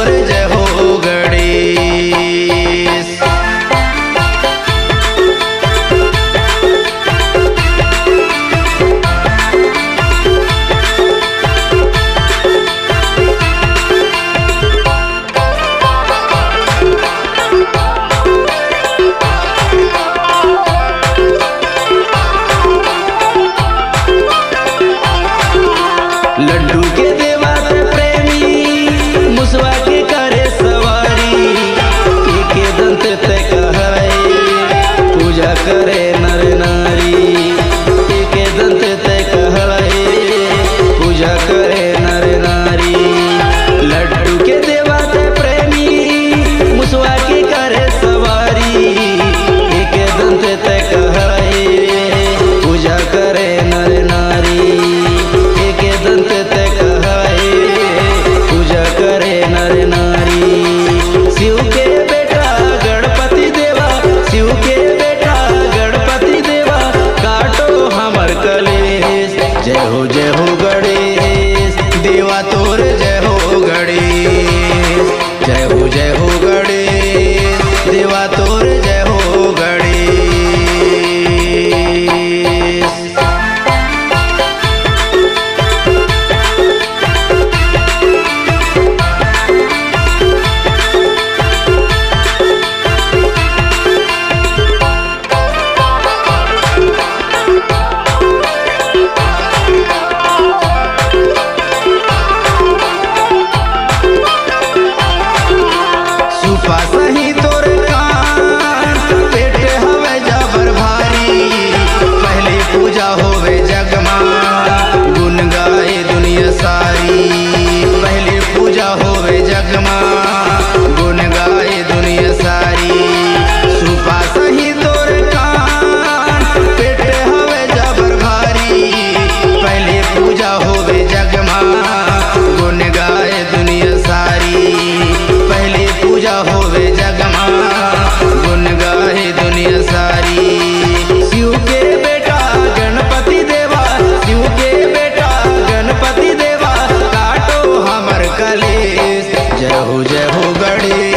तोर जय हो गणेश। लड्डू के देवा ते प्रेमी मुसवा के करे सवारी, एक दंत ते कहै पूजा करे नर नारी, एक दंत ते कहै पूजा करे नर नारी। लड्डू के देवा ते प्रेमी मुसवा के करे सवारी, एक दंत ते कहै पूजा करे नर नारी, दंत ते कहै पूजा करे नर नारी। शिव के बेटा गणपति देवा, शिव के बेटा गणपति देवा, काटो हमर कलेश। जय हो गणेश देवा तोर जय हो गणेश। जय हो गणेश देवा तोर जय हो गणेश। सही तोर कान पेट हवे जबर भारी, पहले पूजा होवे जगमा गुन गाए दुनिया सारी। पहले पूजा होवे जगमा गुन गाए दुनिया सारी। सुपा सही तोर कान पेट हवे जबर भारी, पहले पूजा होवे जगमा गुन गाए दुनिया सारी। पहले पूजा होवे जगमा गुन गाए दुनिया सारी। शिव के बेटा गणपति देवा, शिव के बेटा गणपति देवा, काटो हमर कलेश। जय हो गणेश।